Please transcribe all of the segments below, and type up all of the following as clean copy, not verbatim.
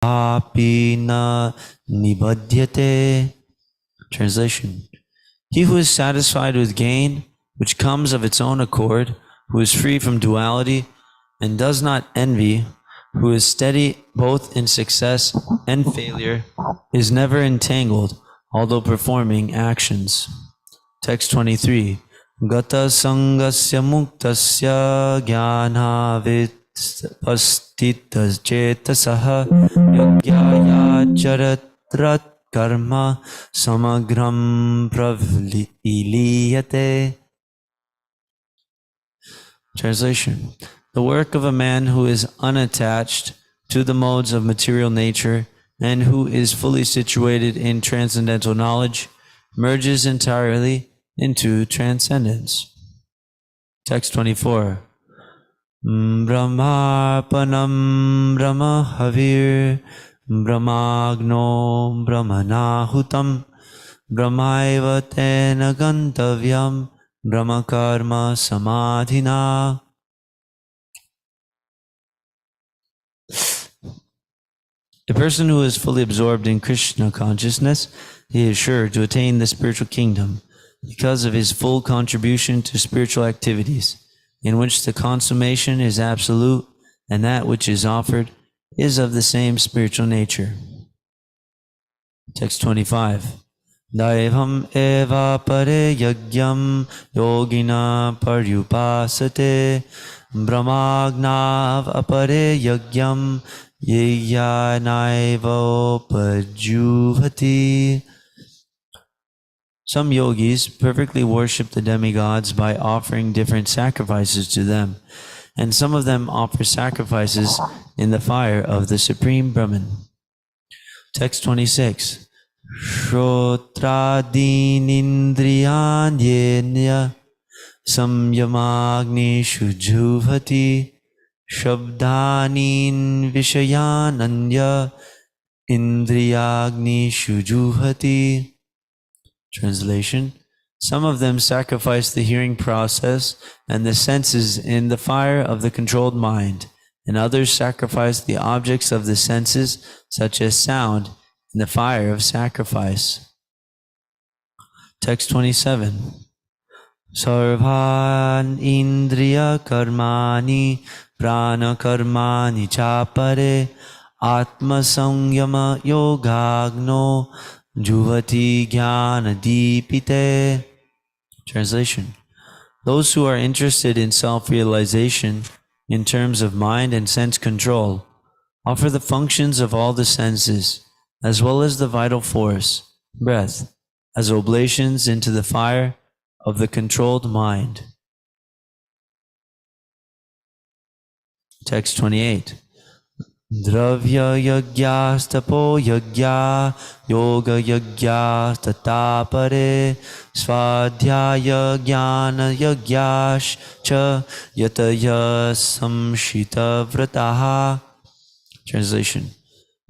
api na nibadhyate. Translation: He who is satisfied with gain, which comes of its own accord, who is free from duality, and does not envy, who is steady both in success and failure, is never entangled, although performing actions. Text 23. Gata sangasya muktasya jnana vipastitas chetasaha yagyaya charatrat karma samagram praviliyate. Translation: The work of a man who is unattached to the modes of material nature and who is fully situated in transcendental knowledge merges entirely into transcendence. Text 24. Brahmarpanam brahmahavir brahmagno brahmanahutam brahmaiva tena gantavyam brahmakarma samadhina. A person who is fully absorbed in Krishna consciousness, he is sure to attain the spiritual kingdom because of his full contribution to spiritual activities, in which the consummation is absolute and that which is offered is of the same spiritual nature. Text 25. Daivam eva pare yagyam yogina paryupasate brahmagnav apare yagyam yeyanaiva pajuvati. Some yogis perfectly worship the demigods by offering different sacrifices to them, and some of them offer sacrifices in the fire of the Supreme Brahman. Text 26. Shrotrādīnindriyānyenya samyamagni shujuvati shabdānin vishayānanya indriyagni shujuvati. Translation: Some of them sacrifice the hearing process and the senses in the fire of the controlled mind, and others sacrifice the objects of the senses, such as sound, in the fire of sacrifice. Text 27. Sarvan indriya karmani prana karmani chapare atma samyama yogagno juvati jnana dipite. Translation: Those who are interested in self-realization in terms of mind and sense control offer the functions of all the senses, as well as the vital force, breath, as oblations into the fire of the controlled mind. Text 28. Dravya yagyas tapo yagya yoga yagyas tatapare svadhyaya jnana yagyash cha yataya samshita vrataha. Translation: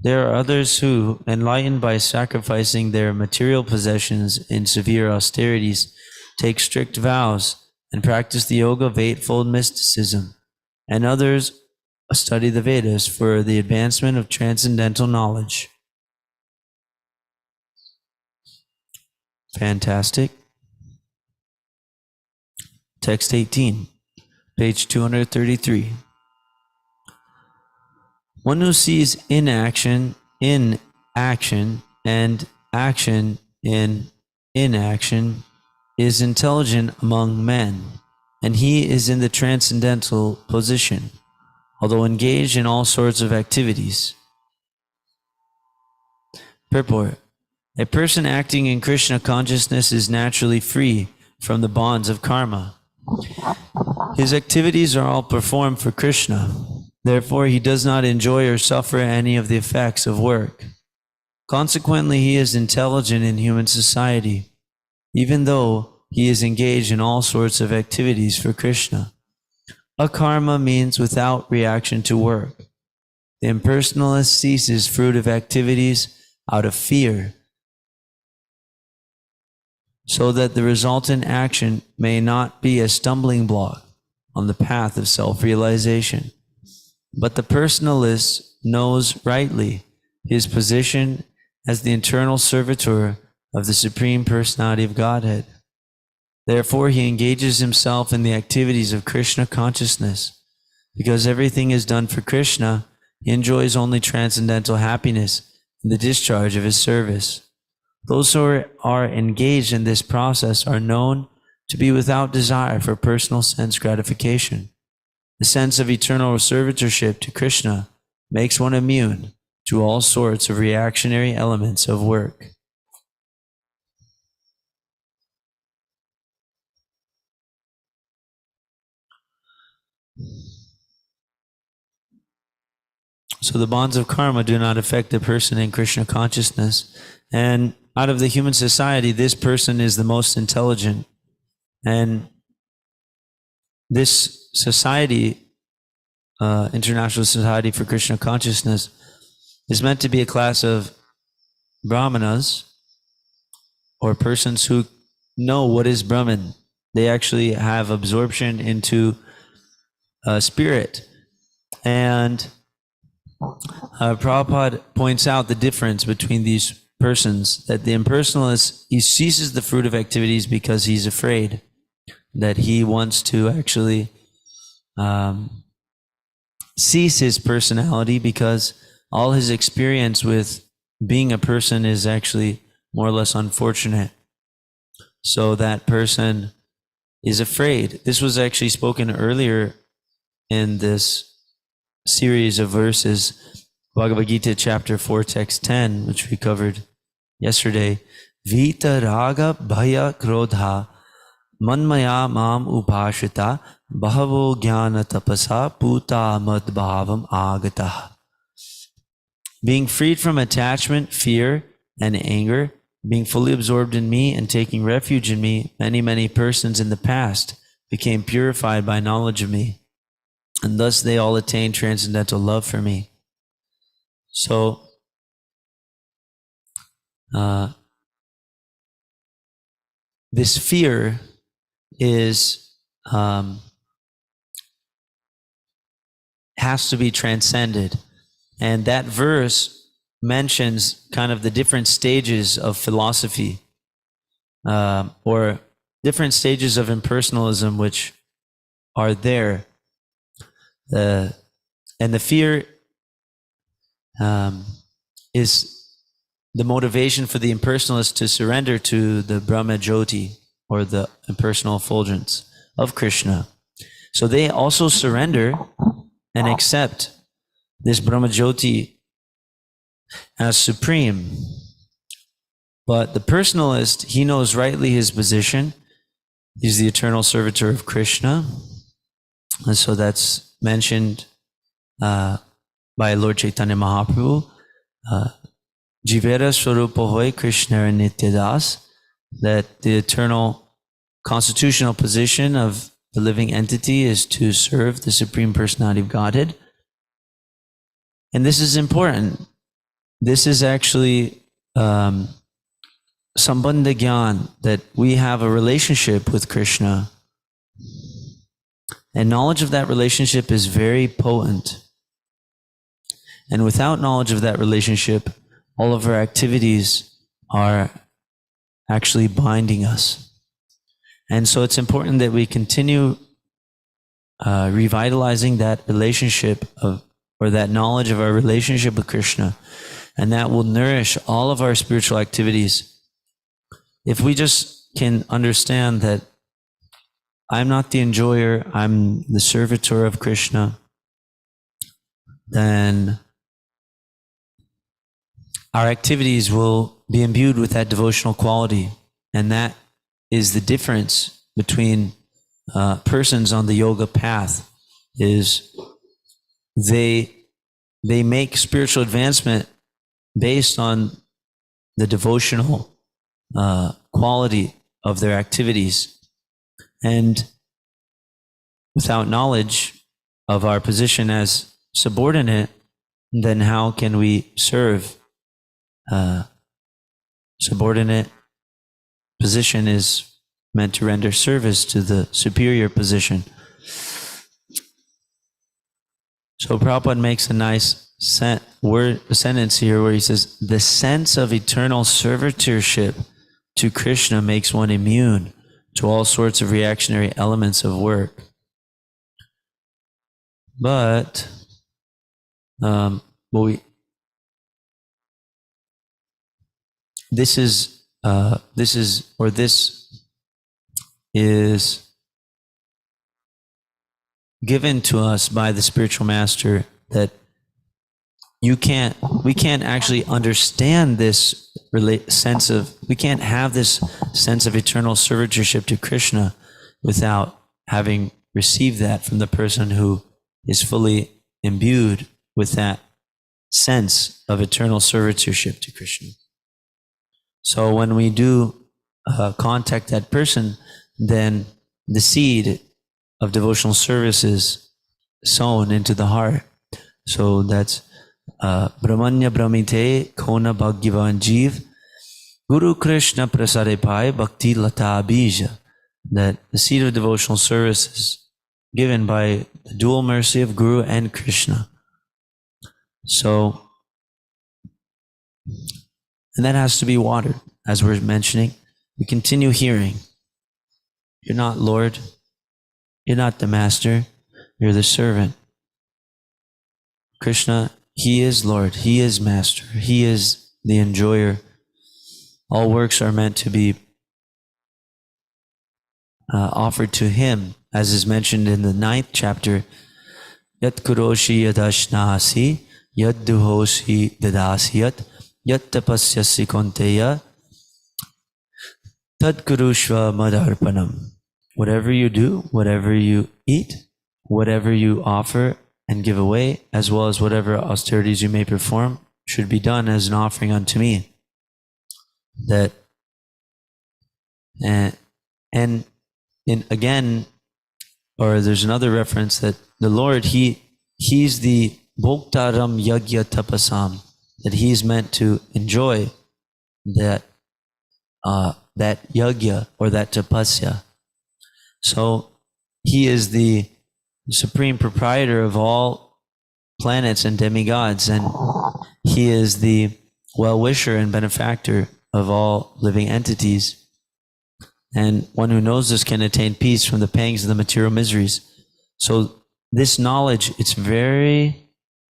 There are others who, enlightened by sacrificing their material possessions in severe austerities, take strict vows and practice the yoga of eightfold mysticism, and others study the Vedas for the advancement of transcendental knowledge. Fantastic. Text 18, page 233. One who sees inaction in action and action in inaction is intelligent among men, and he is in the transcendental position, although engaged in all sorts of activities. Purport: A person acting in Krishna consciousness is naturally free from the bonds of karma. His activities are all performed for Krishna. Therefore, he does not enjoy or suffer any of the effects of work. Consequently, he is intelligent in human society, even though he is engaged in all sorts of activities for Krishna. Akarma means without reaction to work. The impersonalist ceases fruitive activities out of fear, so that the resultant action may not be a stumbling block on the path of self-realization. But the personalist knows rightly his position as the eternal servitor of the Supreme Personality of Godhead. Therefore, he engages himself in the activities of Krishna consciousness. Because everything is done for Krishna, he enjoys only transcendental happiness in the discharge of his service. Those who are engaged in this process are known to be without desire for personal sense gratification. The sense of eternal servitorship to Krishna makes one immune to all sorts of reactionary elements of work. So the bonds of karma do not affect the person in Krishna consciousness. And out of the human society, this person is the most intelligent. And this society, International Society for Krishna Consciousness, is meant to be a class of brahmanas, or persons who know what is Brahman. They actually have absorption into spirit. And Prabhupada points out the difference between these persons, that the impersonalist, he ceases the fruit of activities because he's afraid, that he wants to actually cease his personality because all his experience with being a person is actually more or less unfortunate. So that person is afraid. This was actually spoken earlier in this series of verses, Bhagavad Gita chapter 4 text 10, which we covered yesterday. Vita raga bhaya krodha manmaya mam upashita bahavo jnana tapasa puta madbhavam agata. Being freed from attachment, fear, and anger, being fully absorbed in me and taking refuge in me, many persons in the past became purified by knowledge of me. And thus they all attain transcendental love for me. So, this fear is has to be transcended. And that verse mentions kind of the different stages of philosophy, or different stages of impersonalism which are there. And the fear is the motivation for the impersonalist to surrender to the Brahma Jyoti, or the impersonal effulgence of Krishna. So they also surrender and accept this Brahma Jyoti as supreme. But the personalist, he knows rightly his position. He's the eternal servitor of Krishna. And so that's mentioned by Lord Chaitanya Mahaprabhu. Jivera Swarupa Hoy Krishna Nityadas, that the eternal constitutional position of the living entity is to serve the Supreme Personality of Godhead. And this is important. This is actually Sambandha Gyan, that we have a relationship with Krishna. And knowledge of that relationship is very potent. And without knowledge of that relationship, all of our activities are actually binding us. And so it's important that we continue revitalizing that relationship or that knowledge of our relationship with Krishna. And that will nourish all of our spiritual activities. If we just can understand that I'm not the enjoyer, I'm the servitor of Krishna, then our activities will be imbued with that devotional quality. And that is the difference between persons on the yoga path, is they make spiritual advancement based on the devotional quality of their activities. And without knowledge of our position as subordinate, then how can we serve? Subordinate position is meant to render service to the superior position. So Prabhupada makes a nice sentence here where he says, the sense of eternal servitorship to Krishna makes one immune to all sorts of reactionary elements of work. But this is given to us by the spiritual master, that we can't actually understand this we can't have this sense of eternal servitorship to Krishna without having received that from the person who is fully imbued with that sense of eternal servitorship to Krishna. So when we do contact that person, then the seed of devotional service is sown into the heart. So that's Brahmanya Brahmite Kona Bhagyavan Jeev Guru Krishna Prasare Pai Bhakti Lata Bija. That the seed of devotional service is given by the dual mercy of Guru and Krishna. So, and that has to be watered, as we're mentioning. We continue hearing, you're not Lord, you're not the master, you're the servant. Krishna, he is Lord, he is master, he is the enjoyer. All works are meant to be offered to him, as is mentioned in the 9th chapter. Yat kuroshi yadashnasi, yad duhoshi dadasyat, yat tapasyasi konteya, tad kurushva madarpanam. Whatever you do, whatever you eat, whatever you offer and give away, as well as whatever austerities you may perform, should be done as an offering unto me. That and again, or there's another reference that the Lord, he's the Bhoktaram Yagya Tapasam, that he's meant to enjoy that yagya or that tapasya. So he is the supreme proprietor of all planets and demigods, and he is the well-wisher and benefactor of all living entities. And one who knows this can attain peace from the pangs of the material miseries. So this knowledge, it's very,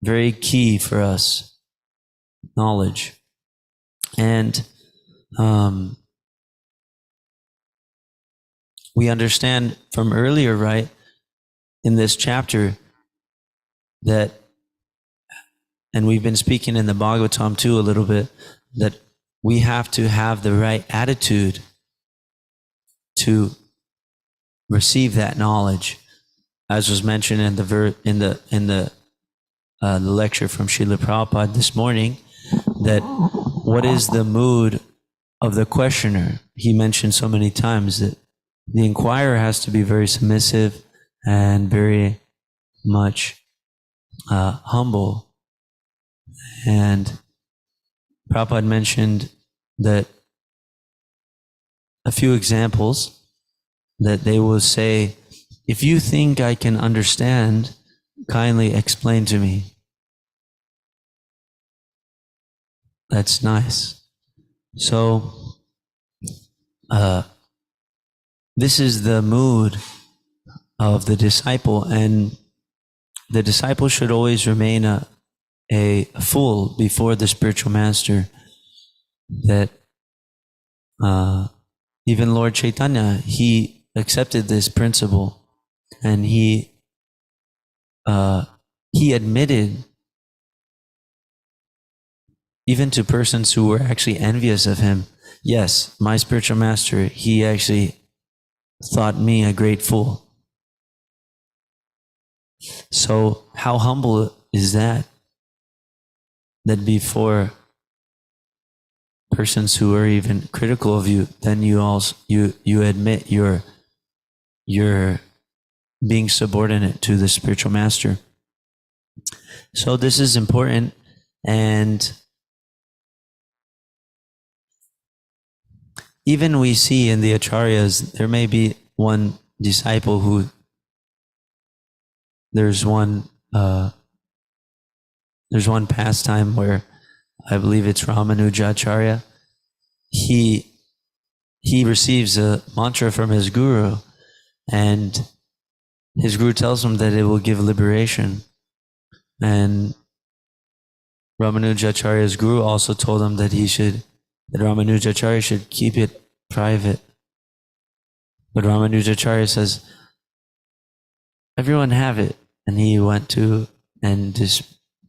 very key for us. Knowledge. And we understand from earlier, right, in this chapter that, and we've been speaking in the Bhagavatam too a little bit, that we have to have the right attitude to receive that knowledge, as was mentioned in the lecture from Srila Prabhupada this morning. That what is the mood of the questioner? He mentioned so many times that the inquirer has to be very submissive and very much humble. And Prabhupada mentioned that a few examples that they will say, if you think I can understand, kindly explain to me. That's nice. So, this is the mood of the disciple, and the disciple should always remain a fool before the spiritual master. That even Lord Chaitanya, he accepted this principle, and he admitted, even to persons who were actually envious of him, yes, my spiritual master, he actually thought me a great fool. So how humble is that? That before persons who are even critical of you, then you admit you're being subordinate to the spiritual master. So this is important, and even we see in the acharyas, there may be one disciple who, there's one there's one pastime where I believe it's Ramanujacharya. He receives a mantra from his guru, and his guru tells him that it will give liberation. And Ramanujacharya's guru also told him that Ramanujacharya should keep it private. But Ramanujacharya says, everyone have it. And he went to and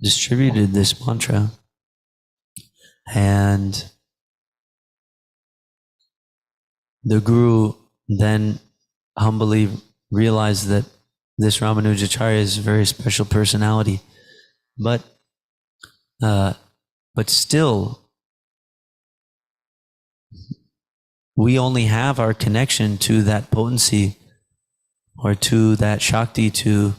distributed this mantra. And the guru then humbly realized that this Ramanujacharya is a very special personality. But still, we only have our connection to that potency or to that Shakti to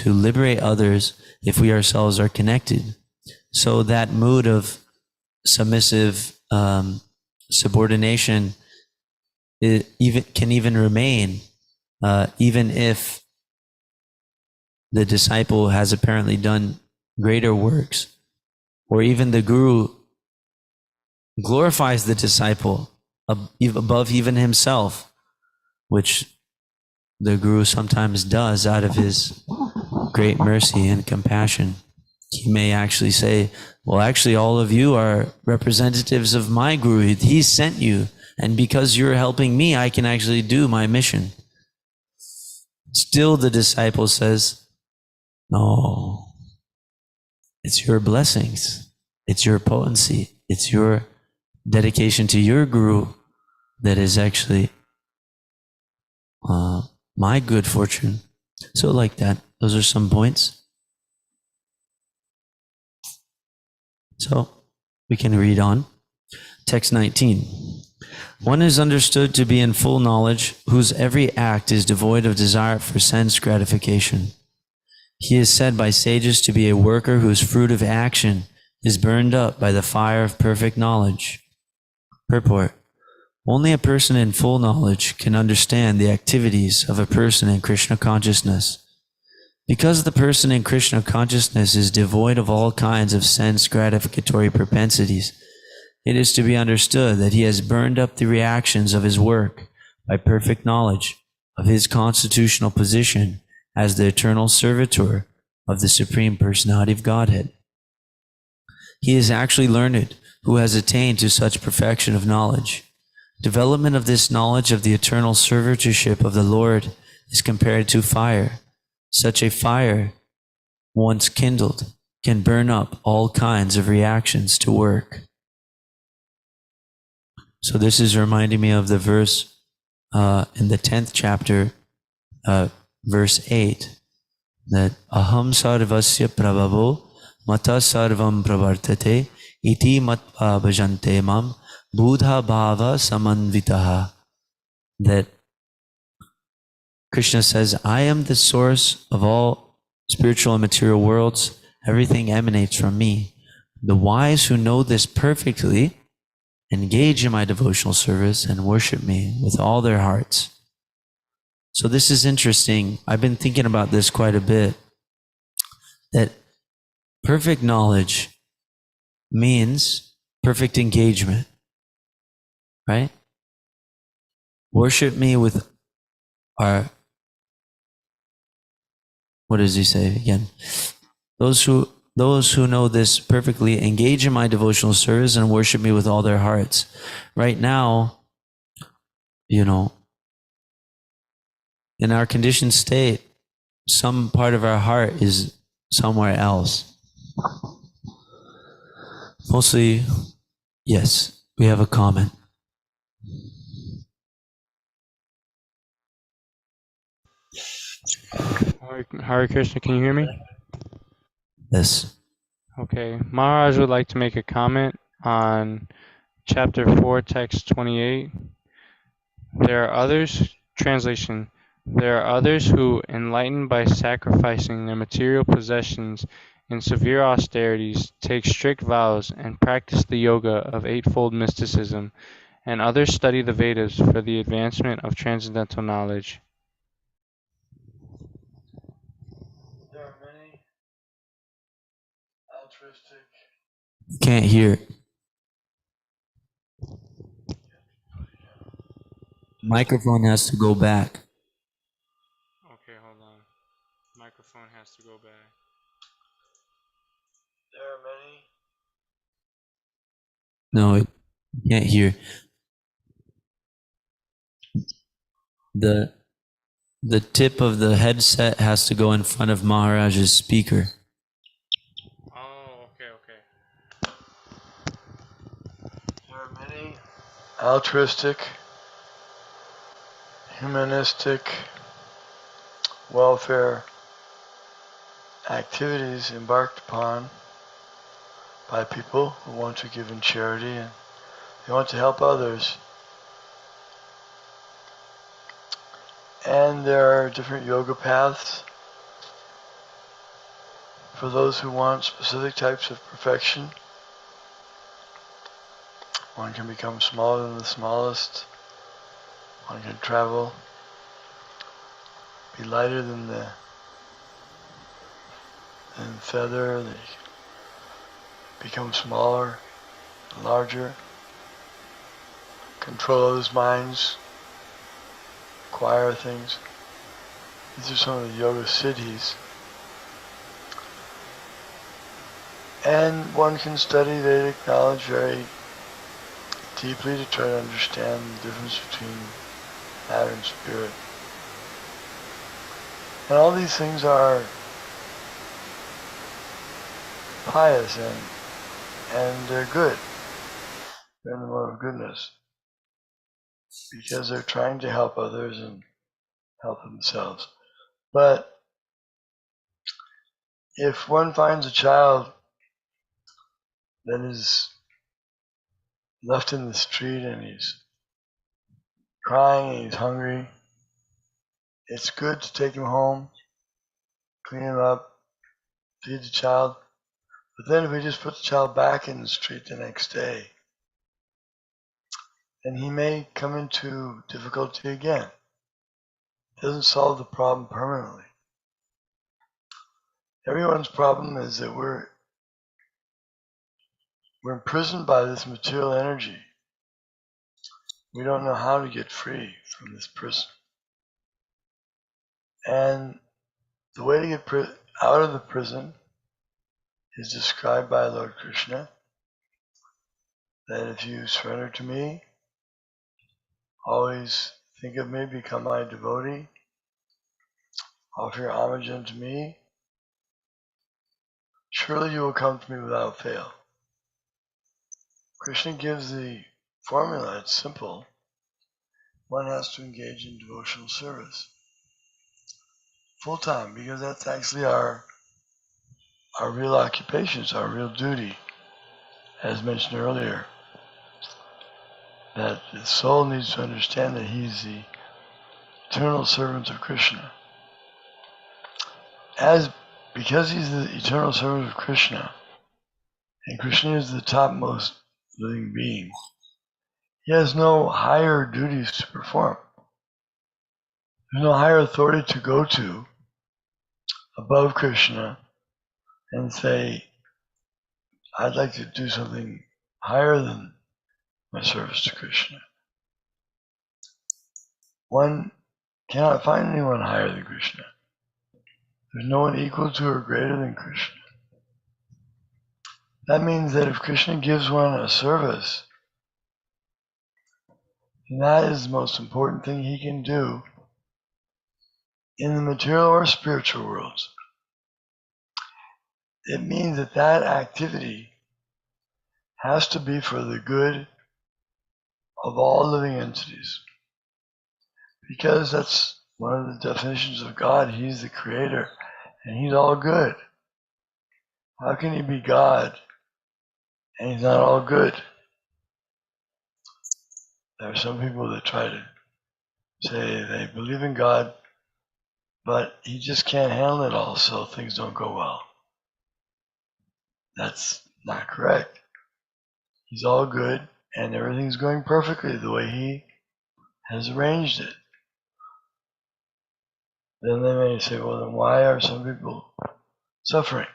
liberate others if we ourselves are connected. So that mood of submissive subordination can even remain even if the disciple has apparently done greater works, or even the guru glorifies the disciple above even himself, which the guru sometimes does out of his great mercy and compassion. He may actually say, well, actually, all of you are representatives of my guru. He sent you, and because you're helping me, I can actually do my mission. Still, the disciple says, no, it's your blessings, it's your potency, it's your dedication to your guru that is actually my good fortune. So like that, those are some points. So we can read on. Text 19. One is understood to be in full knowledge, whose every act is devoid of desire for sense gratification. He is said by sages to be a worker whose fruit of action is burned up by the fire of perfect knowledge. Purport. Only a person in full knowledge can understand the activities of a person in Krishna consciousness. Because the person in Krishna consciousness is devoid of all kinds of sense gratificatory propensities, it is to be understood that he has burned up the reactions of his work by perfect knowledge of his constitutional position as the eternal servitor of the Supreme Personality of Godhead. He is actually learned who has attained to such perfection of knowledge. Development of this knowledge of the eternal servitorship of the Lord is compared to fire. Such a fire, once kindled, can burn up all kinds of reactions to work. So this is reminding me of the verse in the 10th chapter, verse 8, that aham sarvasya prabhavo mata sarvam pravartate iti matva bhajante mam buddha bhava samanvitaha. That Krishna says, I am the source of all spiritual and material worlds. Everything emanates from me. The wise who know this perfectly engage in my devotional service and worship me with all their hearts. So this is interesting. I've been thinking about this quite a bit, that perfect knowledge means perfect engagement, right? Worship me with our, what does he say again? Those who know this perfectly engage in my devotional service and worship me with all their hearts. Right now, in our conditioned state, some part of our heart is somewhere else. Mostly, yes, we have a comment. Hare Krishna, can you hear me? Yes. Okay, Maharaj would like to make a comment on chapter 4, text 28. There are others, translation, there are others who, enlightened by sacrificing their material possessions in severe austerities, take strict vows and practice the yoga of eightfold mysticism, and others study the Vedas for the advancement of transcendental knowledge. Can't hear. Microphone has to go back. Okay, hold on. Microphone has to go back. There are many. No, it can't hear. The tip of the headset has to go in front of Maharaj's speaker. Oh, okay. There are many altruistic, humanistic, welfare activities embarked upon by people who want to give in charity and they want to help others. And there are different yoga paths for those who want specific types of perfection. One can become smaller than the smallest. One can travel, be lighter than the feather. They become smaller, larger, control others' minds, acquire things. These are some of the yoga siddhis. And one can study Vedic knowledge very deeply to try to understand the difference between matter and spirit. And all these things are pious and they're good. They're in the mode of goodness. Because they're trying to help others and help themselves. But if one finds a child that is left in the street and he's crying and he's hungry, it's good to take him home, clean him up, feed the child. But then if we just put the child back in the street the next day, then he may come into difficulty again. It doesn't solve the problem permanently. Everyone's problem is that we're imprisoned by this material energy. We don't know how to get free from this prison. And the way to get out of the prison is described by Lord Krishna, that if you surrender to me, always think of me, become my devotee, offer your homage unto me, surely you will come to me without fail. Krishna gives the formula, it's simple. One has to engage in devotional service full time, because that's actually our real occupations, our real duty, as mentioned earlier, that the soul needs to understand that he's the eternal servant of Krishna. Because he's the eternal servant of Krishna, and Krishna is the topmost living being, he has no higher duties to perform. There's no higher authority to go to above Krishna and say, I'd like to do something higher than my service to Krishna. One cannot find anyone higher than Krishna. There's no one equal to or greater than Krishna. That means that if Krishna gives one a service, then that is the most important thing he can do in the material or spiritual worlds. It means that that activity has to be for the good of all living entities. Because that's one of the definitions of God. He's the creator and he's all good. How can he be God and he's not all good? There are some people that try to say they believe in God, but he just can't handle it all, so things don't go well. That's not correct. He's all good and everything's going perfectly the way he has arranged it. Then they may say, well, then why are some people suffering?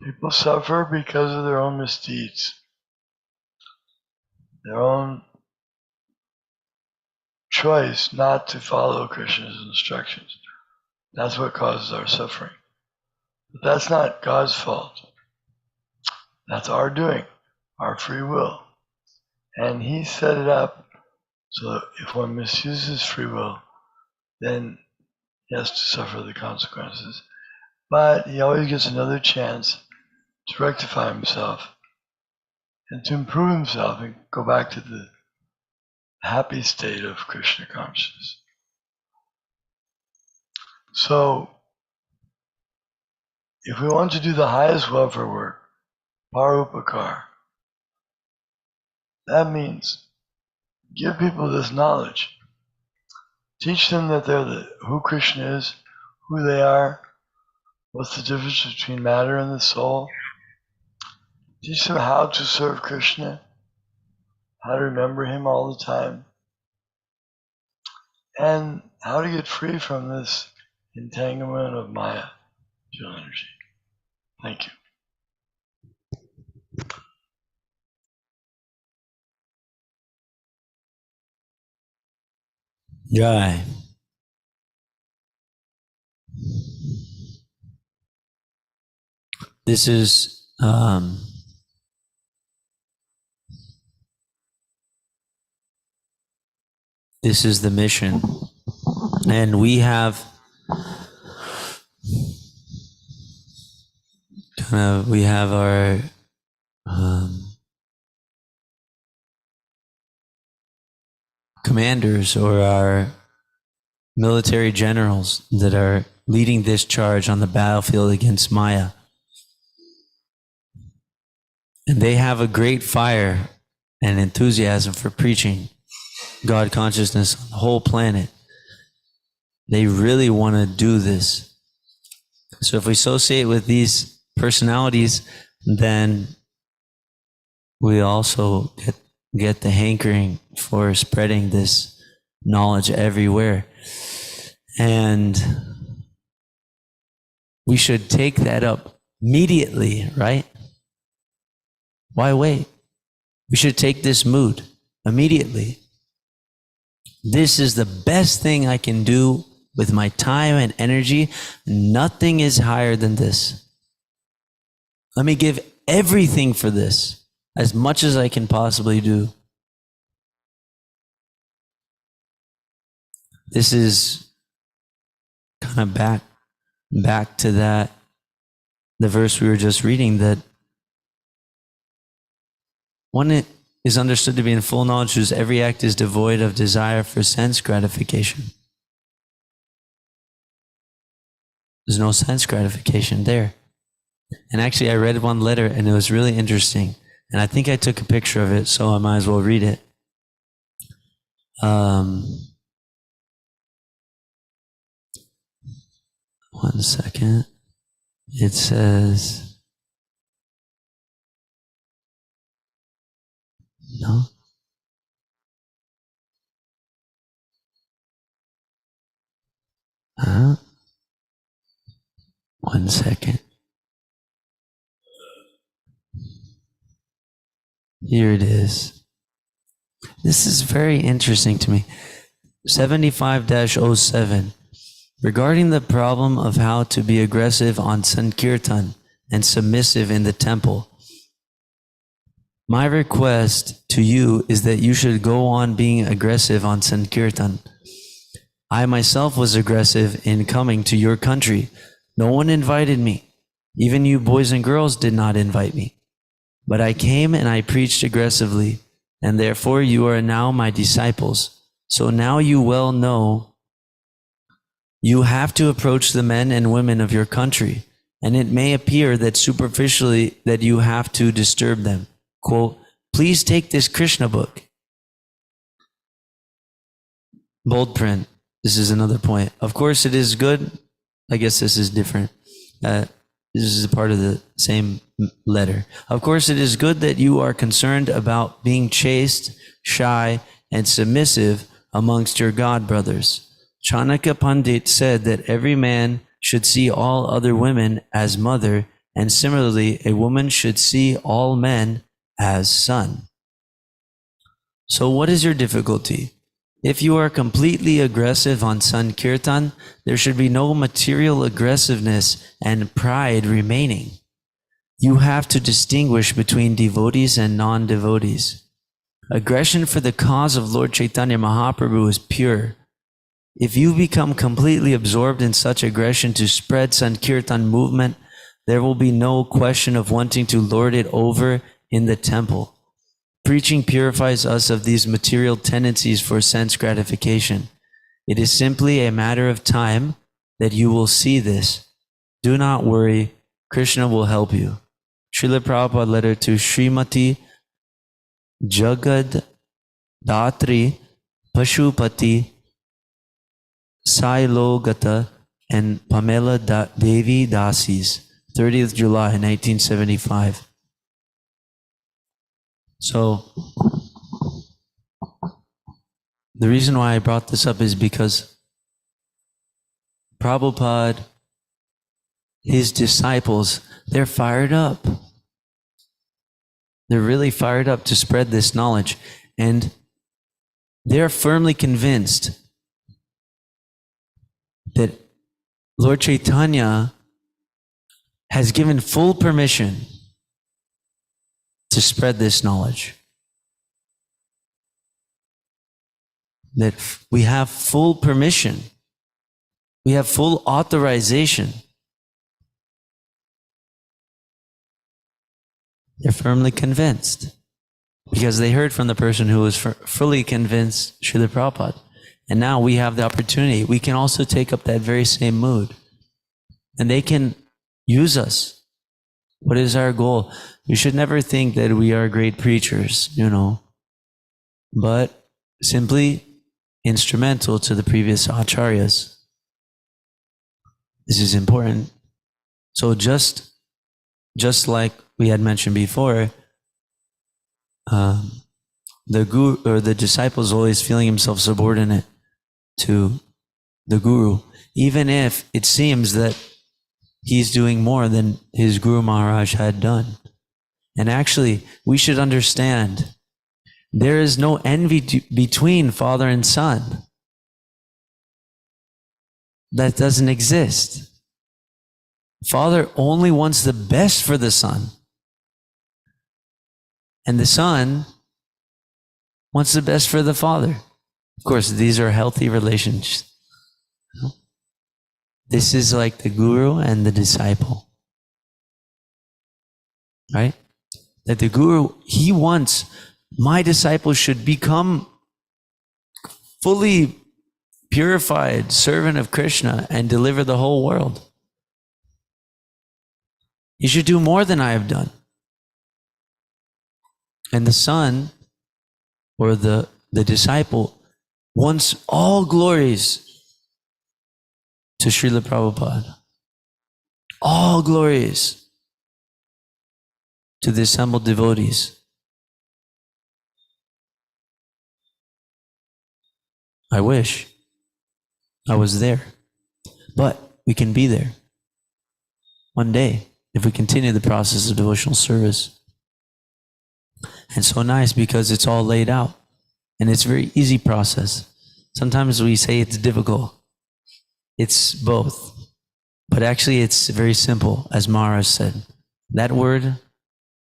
People suffer because of their own misdeeds, their own choice not to follow Krishna's instructions. That's what causes our suffering. But that's not God's fault. That's our doing, our free will. And He set it up so that if one misuses free will, then he has to suffer the consequences. But he always gets another chance to rectify himself and to improve himself and go back to the happy state of Krishna consciousness. So, if we want to do the highest welfare work, Parupakar, that means give people this knowledge. Teach them that who Krishna is, who they are, what's the difference between matter and the soul. Teach them how to serve Krishna, how to remember Him all the time, and how to get free from this entanglement of Maya, dual energy. Thank you. Jai. This is the mission, and we have our commanders or our military generals that are leading this charge on the battlefield against Maya. And they have a great fire and enthusiasm for preaching God consciousness on the whole planet. They really want to do this. So if we associate with these personalities, then we also get the hankering for spreading this knowledge everywhere. And we should take that up immediately, right? Why wait? We should take this mood immediately. This is the best thing I can do with my time and energy. Nothing is higher than this. Let me give everything for this, as much as I can possibly do. This is kind of back to the verse we were just reading, that one is understood to be in full knowledge whose every act is devoid of desire for sense gratification. There's no sense gratification there. And actually, I read one letter and it was really interesting. And I think I took a picture of it, so I might as well read it. One second. It says, no. One second. Here it is. This is very interesting to me. 75-07. Regarding the problem of how to be aggressive on Sankirtan and submissive in the temple, my request to you is that you should go on being aggressive on Sankirtan. I myself was aggressive in coming to your country. No one invited me. Even you boys and girls did not invite me. But I came and I preached aggressively, and therefore you are now my disciples. So now you well know you have to approach the men and women of your country, and it may appear that superficially that you have to disturb them. Quote, please take this Krishna book. Bold print. This is another point. Of course it is good. I guess this is different. This is a part of the same letter. Of course it is good that you are concerned about being chaste, shy, and submissive amongst your god brothers. Chanakya Pandit said that every man should see all other women as mother And similarly, a woman should see all men as son. So what is your difficulty? If you are completely aggressive on Sankirtan, there should be no material aggressiveness and pride remaining. You have to distinguish between devotees and non-devotees. Aggression for the cause of Lord Chaitanya Mahaprabhu is pure. If you become completely absorbed in such aggression to spread Sankirtan movement, there will be no question of wanting to lord it over in the temple. Preaching purifies us of these material tendencies for sense gratification. It is simply a matter of time that you will see this. Do not worry, Krishna will help you. Srila Prabhupada letter to Srimati Jagad Datri Pashupati Sailogata and Pamela Devi Dasis, 30th July 1975. So, the reason why I brought this up is because Prabhupada, his disciples, they're fired up. They're really fired up to spread this knowledge. And they're firmly convinced that Lord Chaitanya has given full permission to spread this knowledge. That we have full permission. We have full authorization. They're firmly convinced because they heard from the person who was fully convinced, Srila Prabhupada. And now we have the opportunity. We can also take up that very same mood. And they can use us. What is our goal? We should never think that we are great preachers, but simply instrumental to the previous acharyas. This is important. So just like we had mentioned before, the guru or the disciple is always feeling himself subordinate to the guru, even if it seems that he's doing more than his Guru Maharaj had done. And actually, we should understand there is no envy between father and son. That doesn't exist. Father only wants the best for the son. And the son wants the best for the father. Of course, these are healthy relationships. This is like the guru and the disciple. Right? That the guru, he wants my disciple should become fully purified servant of Krishna and deliver the whole world. He should do more than I have done. And the son or the disciple wants all glories to Srila Prabhupada. All glories to the assembled devotees. I wish I was there, but we can be there one day if we continue the process of devotional service. And so nice because it's all laid out and it's a very easy process. Sometimes we say it's difficult. It's both, but actually it's very simple, as Maharaj said. That word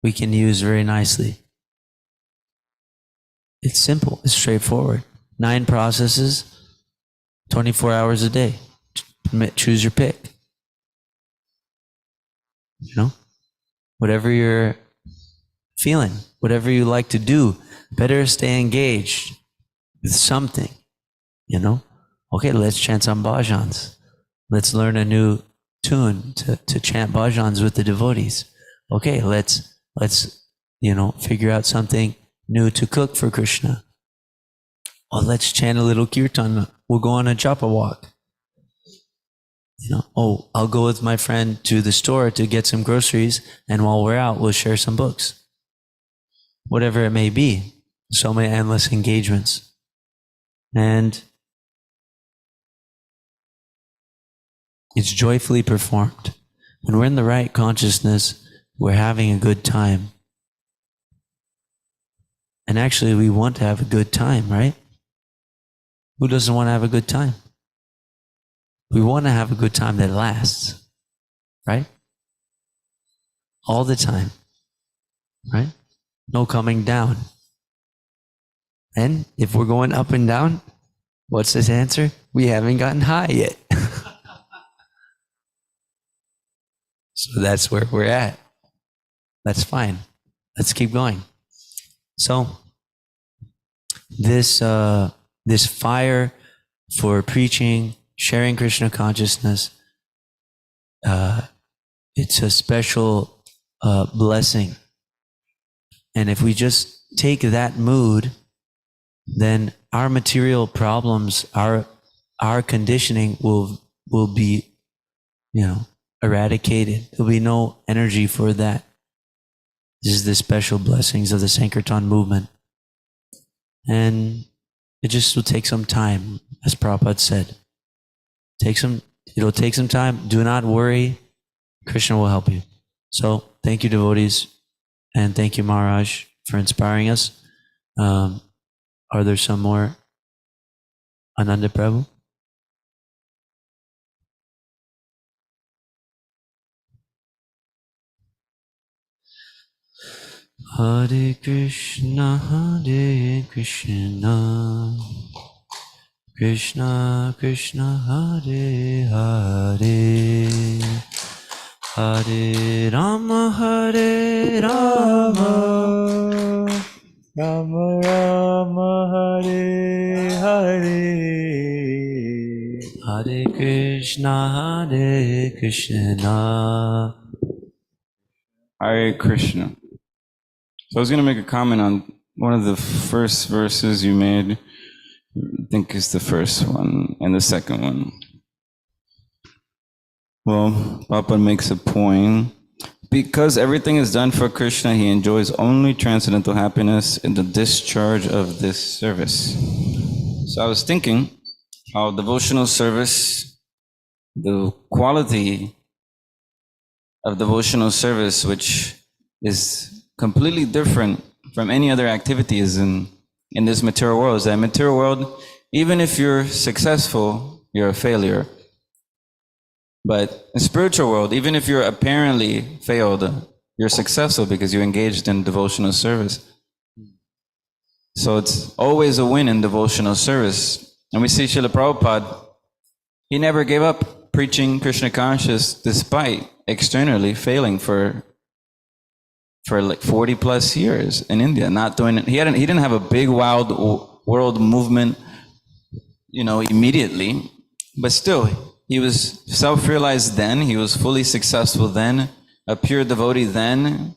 we can use very nicely. It's simple, it's straightforward. 9 processes, 24 hours a day. Choose your pick. Whatever you're feeling, whatever you like to do, better stay engaged with something, Okay, let's chant some bhajans. Let's learn a new tune to chant bhajans with the devotees. Okay, let's figure out something new to cook for Krishna. Oh, let's chant a little kirtan. We'll go on a japa walk. I'll go with my friend to the store to get some groceries, and while we're out, we'll share some books. Whatever it may be. So many endless engagements. And it's joyfully performed. When we're in the right consciousness, we're having a good time. And actually, we want to have a good time, right? Who doesn't want to have a good time? We want to have a good time that lasts, right? All the time, right? No coming down. And if we're going up and down, what's his answer? We haven't gotten high yet. So that's where we're at. That's fine. Let's keep going. So this fire for preaching, sharing Krishna consciousness, it's a special blessing. And if we just take that mood, then our material problems, our conditioning will be, eradicated. There'll be no energy for that. This is the special blessings of the Sankirtana movement. And it just will take some time, as Prabhupada said. It'll take some time. Do not worry. Krishna will help you. So thank you, devotees. And thank you, Maharaj, for inspiring us. Are there some more? Ananda Prabhu? Hare Krishna, Krishna Krishna, Hare Hare, Hare Rama, Hare Rama, Rama Rama, Hare Hare, Hare Krishna, Hare Krishna. So I was going to make a comment on one of the first verses you made. I think it's the first one and the second one. Well, Papa makes a point. Because everything is done for Krishna, he enjoys only transcendental happiness in the discharge of this service. So I was thinking how devotional service, the quality of devotional service, which is completely different from any other activities in this material world, is that material world, even if you're successful, you're a failure. But in spiritual world, even if you're apparently failed, you're successful because you engaged in devotional service. So it's always a win in devotional service. And we see Srila Prabhupada, he never gave up preaching Krishna conscious despite externally failing for like 40 plus years in India, not doing it. He didn't have a big wild world movement, immediately, but still, he was self-realized then, he was fully successful then, a pure devotee then.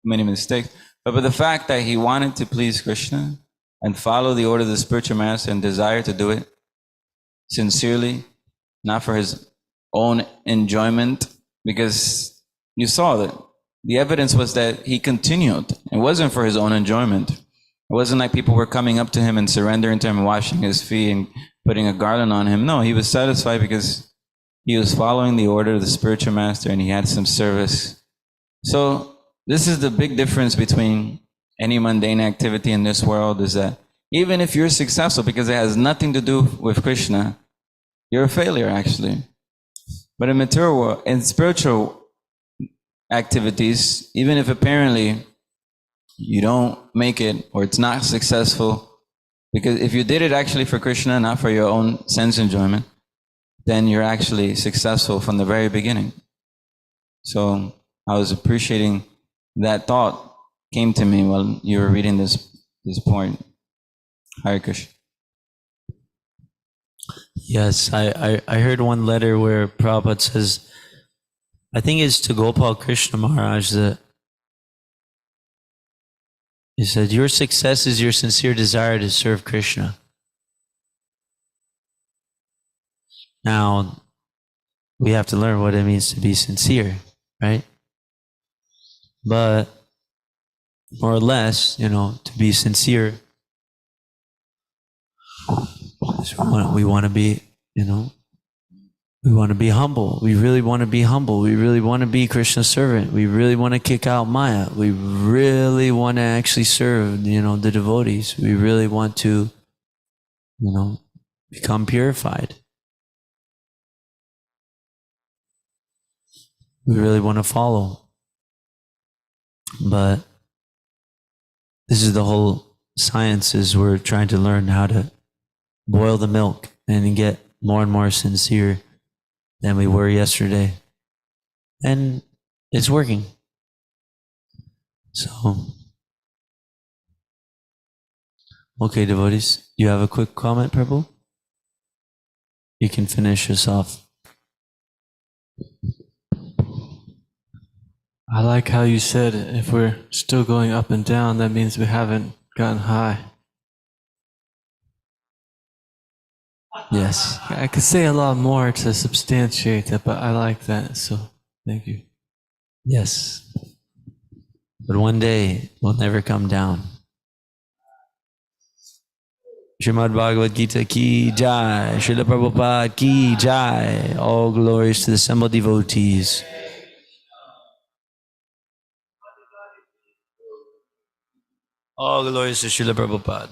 Many mistakes, but the fact that he wanted to please Krishna and follow the order of the spiritual master and desire to do it sincerely, not for his own enjoyment, because you saw that the evidence was that he continued. It wasn't for his own enjoyment. It wasn't like people were coming up to him and surrendering to him and washing his feet and putting a garland on him. No, he was satisfied because he was following the order of the spiritual master and he had some service. So this is the big difference between any mundane activity in this world, is that even if you're successful, because it has nothing to do with Krishna, you're a failure actually. But in material world, in spiritual activities, even if apparently you don't make it or it's not successful, because if you did it actually for Krishna, not for your own sense enjoyment, then you're actually successful from the very beginning. So I was appreciating that thought came to me while you were reading this point. Hare Krishna. Yes, I heard one letter where Prabhupada says, I think it's to Gopal Krishna Maharaj, that he said, your success is your sincere desire to serve Krishna. Now, we have to learn what it means to be sincere, right? But more or less, to be sincere We want to be, you know, we want to be humble. We really want to be humble. We really want to be Krishna's servant. We really want to kick out Maya. We really want to actually serve, you know, the devotees. We really want to, you know, become purified. We really want to follow. But this is the whole science, is we're trying to learn how to boil the milk and get more and more sincere than we were yesterday. And it's working. So, okay, devotees, you have a quick comment, Prabhu? You can finish us off. I like how you said if we're still going up and down, that means we haven't gotten high. Yes. I could say a lot more to substantiate that, but I like that, so thank you. Yes. But one day we'll never come down. Srimad Bhagavad Gita ki jai, Srila Prabhupada ki jai. All glories to the assembled devotees. All glories to Srila Prabhupada.